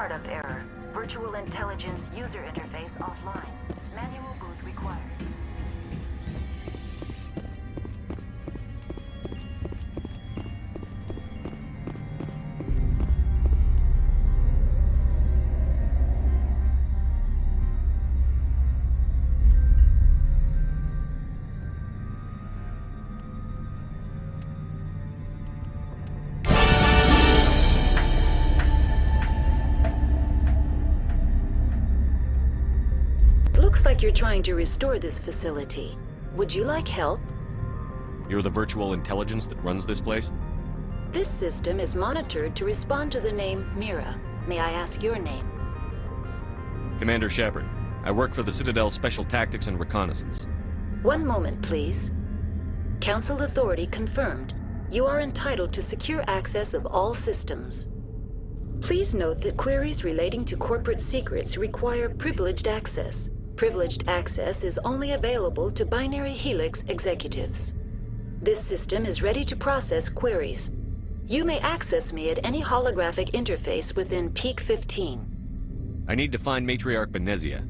Startup error. Virtual intelligence user interface offline. Manual boot required. Looks like you're trying to restore this facility. Would you like help? You're the virtual intelligence that runs this place? This system is monitored to respond to the name Mira. May I ask your name? Commander Shepard. I work for the Citadel Special Tactics and Reconnaissance. One moment, please. Council authority confirmed. You are entitled to secure access of all systems. Please note that queries relating to corporate secrets require privileged access. Privileged access is only available to Binary Helix executives. This system is ready to process queries. You may access me at any holographic interface within Peak 15. I need to find Matriarch Benezia.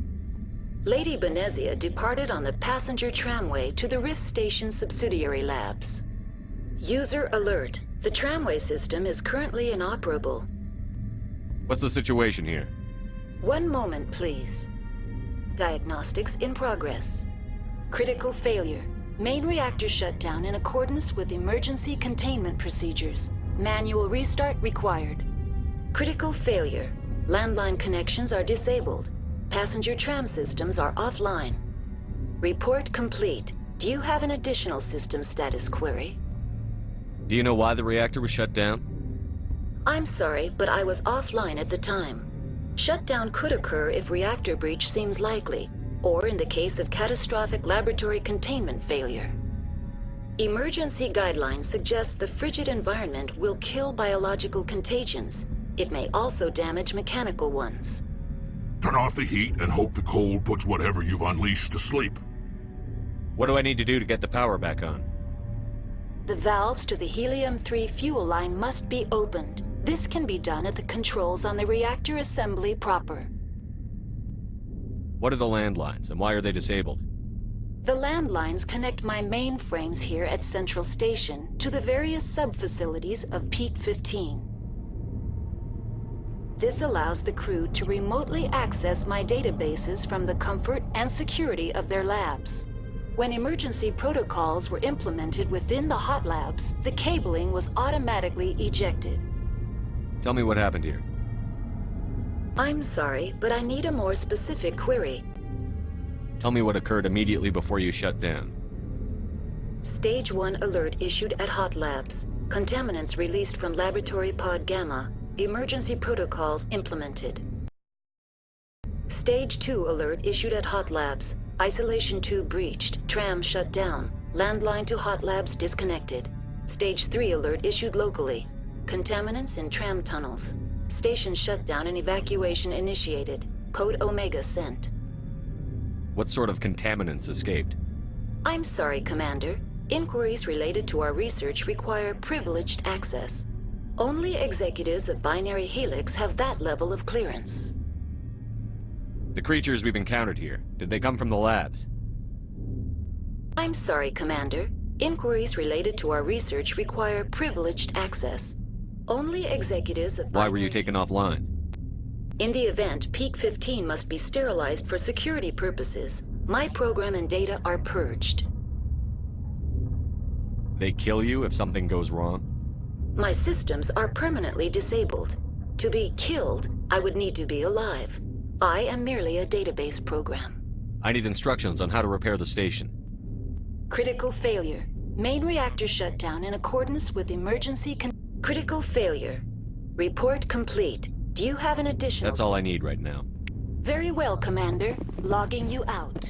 Lady Benezia departed on the passenger tramway to the Rift Station subsidiary labs. User alert. The tramway system is currently inoperable. What's the situation here? One moment, please. Diagnostics in progress. Critical failure. Main reactor shut down in accordance with emergency containment procedures. Manual restart required. Critical failure. Landline connections are disabled. Passenger tram systems are offline. Report complete. Do you have an additional system status query? Do you know why the reactor was shut down? I'm sorry, but I was offline at the time. Shutdown could occur if reactor breach seems likely, or in the case of catastrophic laboratory containment failure. Emergency guidelines suggest the frigid environment will kill biological contagions. It may also damage mechanical ones. Turn off the heat and hope the cold puts whatever you've unleashed to sleep. What do I need to do to get the power back on? The valves to the helium-3 fuel line must be opened. This can be done at the controls on the reactor assembly proper. What are the landlines, and why are they disabled? The landlines connect my mainframes here at Central Station to the various sub-facilities of Peak 15. This allows the crew to remotely access my databases from the comfort and security of their labs. When emergency protocols were implemented within the hot labs, the cabling was automatically ejected. Tell me what happened here. I'm sorry, but I need a more specific query. Tell me what occurred immediately before you shut down. Stage 1 alert issued at hot labs. Contaminants released from laboratory pod Gamma. Emergency protocols implemented. Stage 2 alert issued at hot labs. Isolation tube breached. Tram shut down. Landline to hot labs disconnected. Stage 3 alert issued locally. Contaminants in tram tunnels. Station shutdown and evacuation initiated. Code Omega sent. What sort of contaminants escaped? I'm sorry, Commander. Inquiries related to our research require privileged access. Only executives of Binary Helix have that level of clearance. The creatures we've encountered here, did they come from the labs? I'm sorry, Commander. Inquiries related to our research require privileged access. Only executives of Why were you taken offline? In the event, Peak 15 must be sterilized for security purposes. My program and data are purged. They kill you if something goes wrong? My systems are permanently disabled. To be killed, I would need to be alive. I am merely a database program. I need instructions on how to repair the station. Critical failure. Main reactor shut down in accordance with emergency Critical failure. Report complete. Do you have an additional That's all I need right now. Very well, Commander. Logging you out.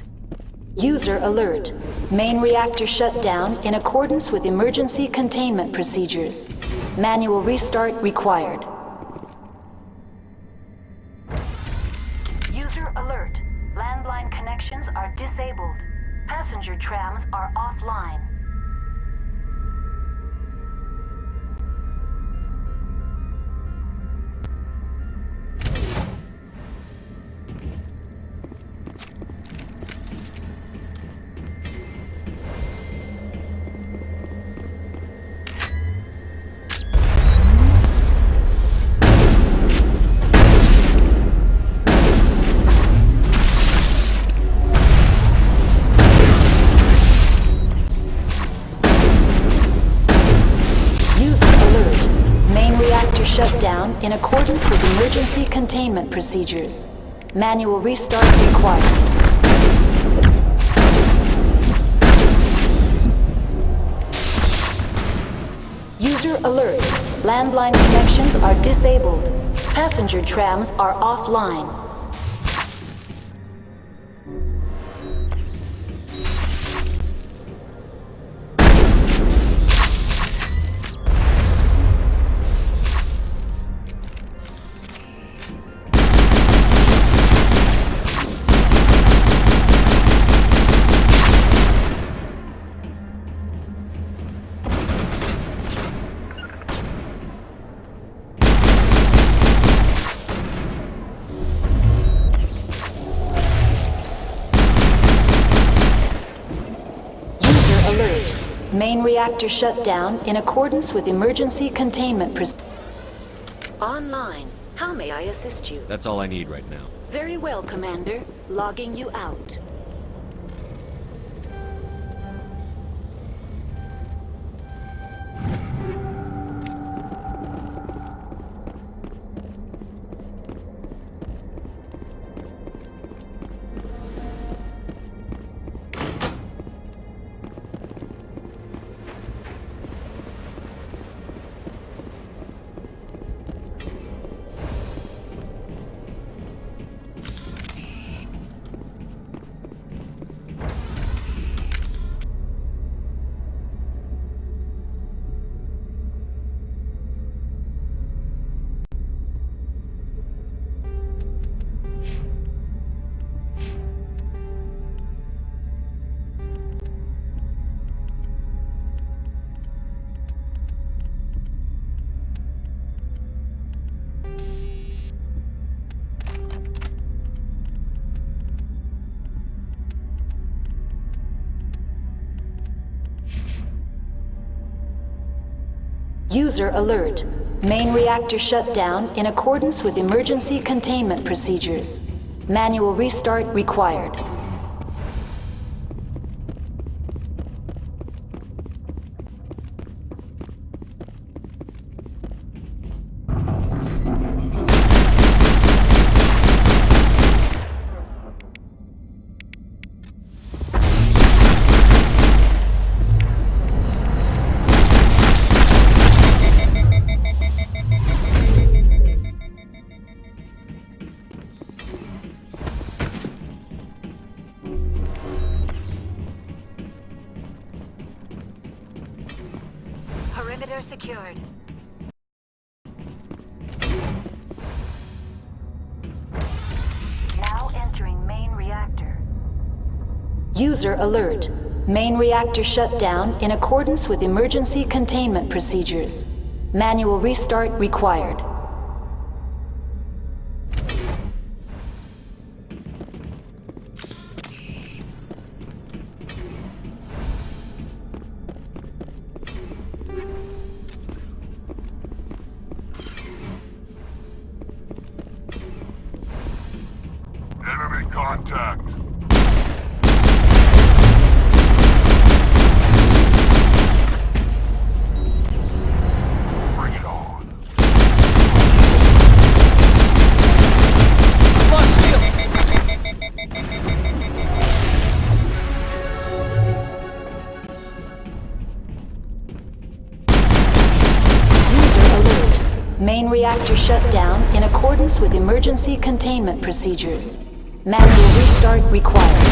User alert. Main reactor shut down in accordance with emergency containment procedures. Manual restart required. User alert. Landline connections are disabled. Passenger trams are offline. emergency containment procedures. Manual restart required. User alert. Landline connections are disabled. Passenger trams are offline. Main reactor shut down in accordance with emergency containment procedures. Online. How may I assist you? That's all I need right now. Very well, Commander. Logging you out. User alert. Main reactor shut down in accordance with emergency containment procedures. Manual restart required. Perimeter secured. Now entering main reactor. User alert. Main reactor shut down in accordance with emergency containment procedures. Manual restart required. Enemy contact. Bring it on. User alert. Main reactor shut down in accordance with emergency containment procedures. Manual restart required.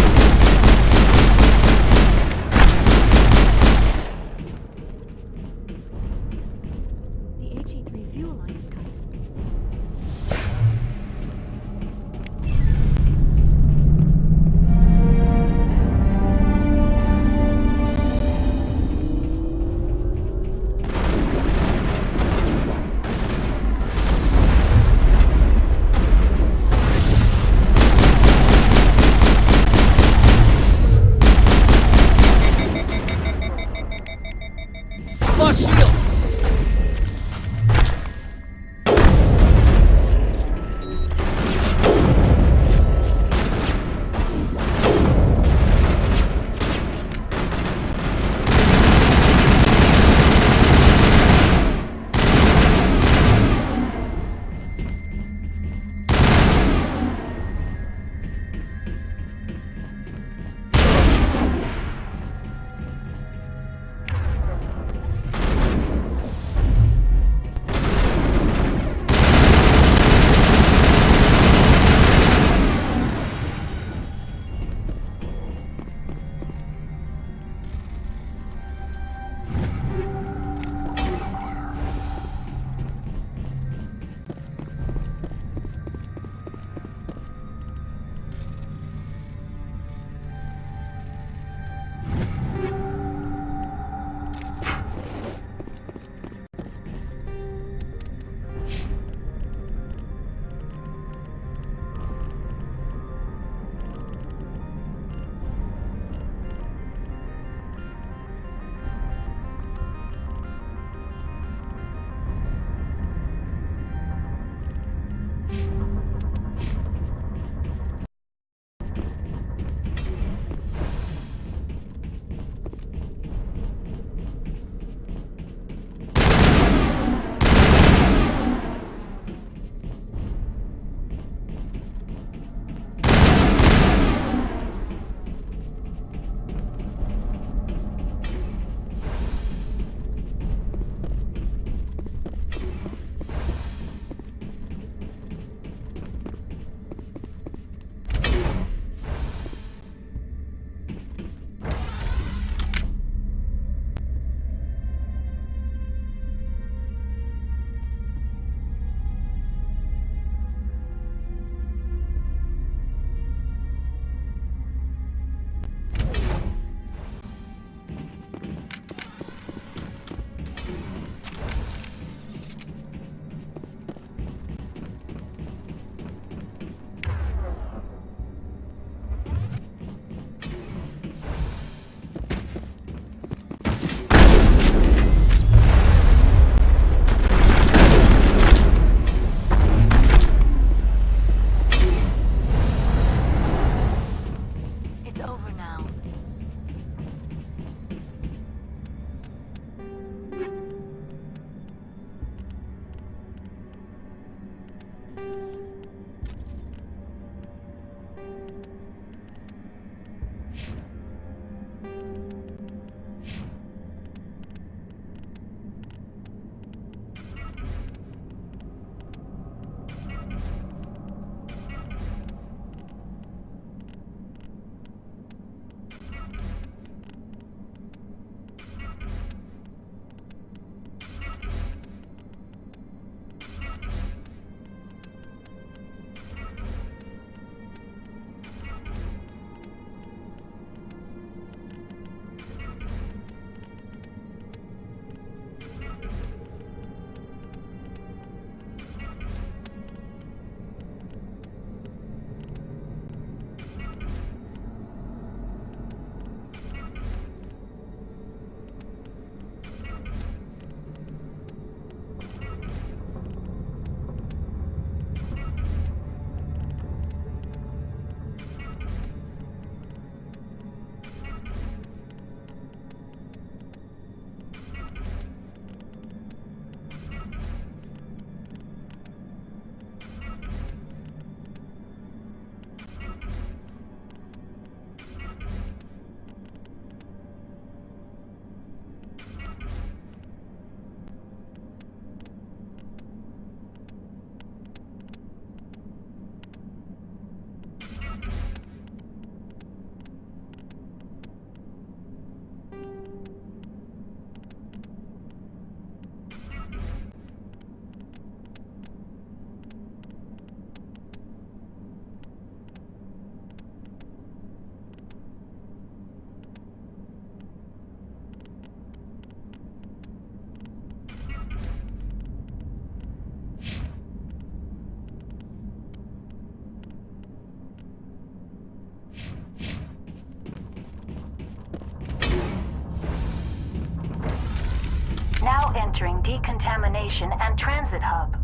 decontamination and transit hub.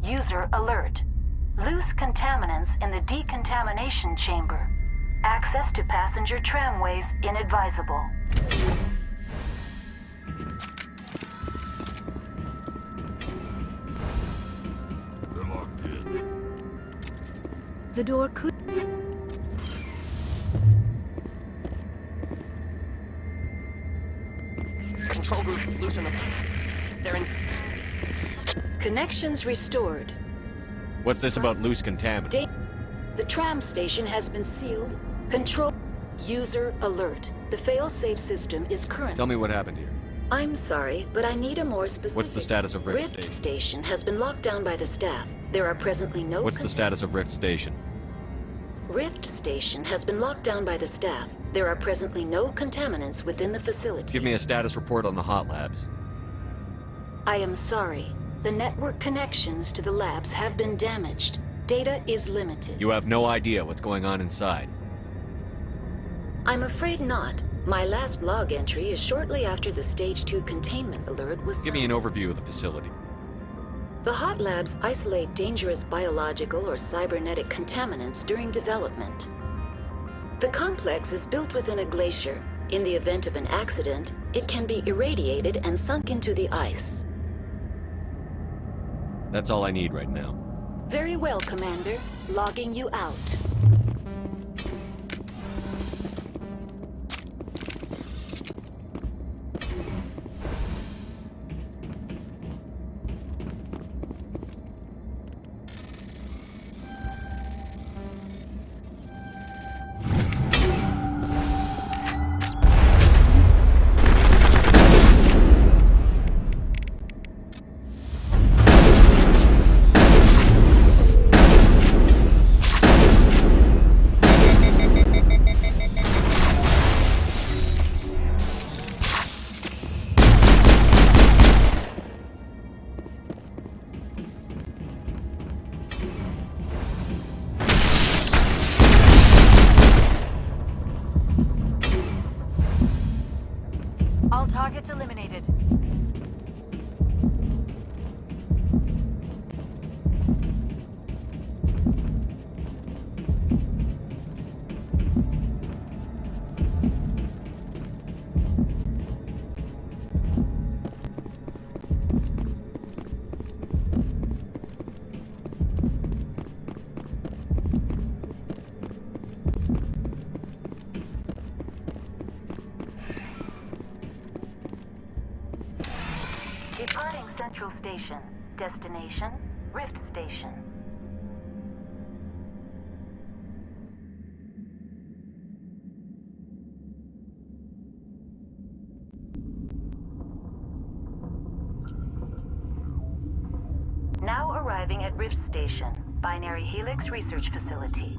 User alert. Loose contaminants in the decontamination chamber. Access to passenger tramways inadvisable. They're locked in. The door could... Control group, loosen them. They're in... Connections restored. What's this about loose contaminant? The tram station has been sealed. Control... User alert. The fail-safe system is current. Tell me what happened here. I'm sorry, but I need a more specific... What's the status of Rift Rift Station? Station has been locked down by the staff. There are presently no... What's the status of Rift Station? Rift Station has been locked down by the staff. There are presently no contaminants within the facility. Give me a status report on the hot labs. I am sorry. The network connections to the labs have been damaged. Data is limited. You have no idea what's going on inside. I'm afraid not. My last log entry is shortly after the Stage 2 containment alert was Give me an sounded. overview of the facility. The hot labs isolate dangerous biological or cybernetic contaminants during development. The complex is built within a glacier. In the event of an accident, it can be irradiated and sunk into the ice. That's all I need right now. Very well, Commander. Logging you out. All targets eliminated. Departing Central Station. Destination, Rift Station. Now arriving at Rift Station, Binary Helix Research Facility.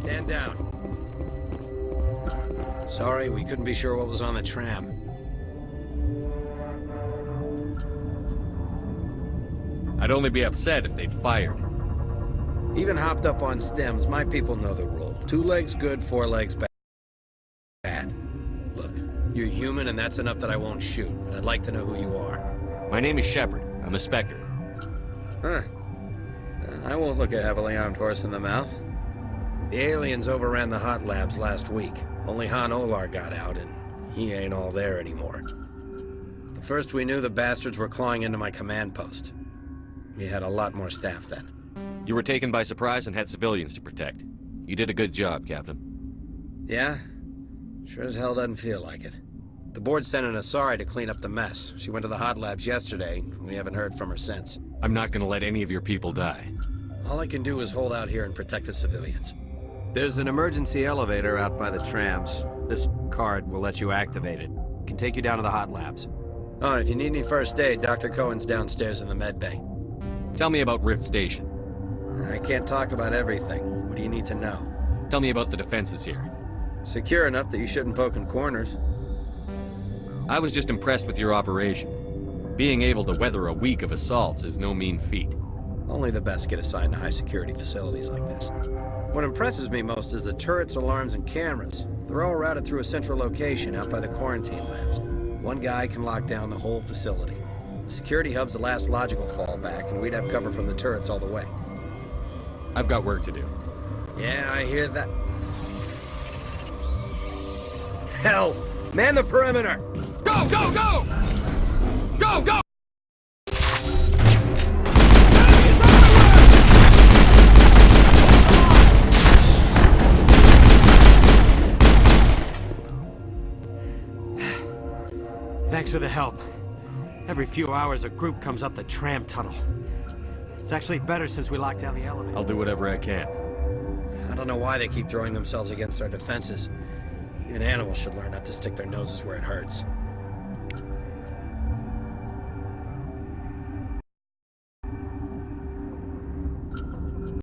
Stand down. Sorry, we couldn't be sure what was on the tram. I'd only be upset if they'd fired. Even hopped up on stems, my people know the rule. 2 legs good, 4 legs bad. Look, you're human and that's enough that I won't shoot, but I'd like to know who you are. My name is Shepard. I'm a Spectre. Huh. I won't look a heavily armed horse in the mouth. The aliens overran the hot labs last week. Only Han Olar got out, and he ain't all there anymore. The first we knew, the bastards were clawing into my command post. We had a lot more staff then. You were taken by surprise and had civilians to protect. You did a good job, Captain. Yeah? Sure as hell doesn't feel like it. The board sent an Asari to clean up the mess. She went to the hot labs yesterday. We haven't heard from her since. I'm not gonna let any of your people die. All I can do is hold out here and protect the civilians. There's an emergency elevator out by the trams. This card will let you activate it. It can take you down to the hot labs. Oh, and if you need any first aid, Dr. Cohen's downstairs in the med bay. Tell me about Rift Station. I can't talk about everything. What do you need to know? Tell me about the defenses here. Secure enough that you shouldn't poke in corners. I was just impressed with your operation. Being able to weather a week of assaults is no mean feat. Only the best get assigned to high-security facilities like this. What impresses me most is the turrets, alarms, and cameras. They're all routed through a central location out by the quarantine labs. One guy can lock down the whole facility. The security hub's the last logical fallback, and we'd have cover from the turrets all the way. I've got work to do. Yeah, I hear that. Hell! Man the perimeter! Go, go, go! Go, go! Thanks for the help. Every few hours, a group comes up the tram tunnel. It's actually better since we locked down the elevator. I'll do whatever I can. I don't know why they keep throwing themselves against our defenses. Even animals should learn not to stick their noses where it hurts.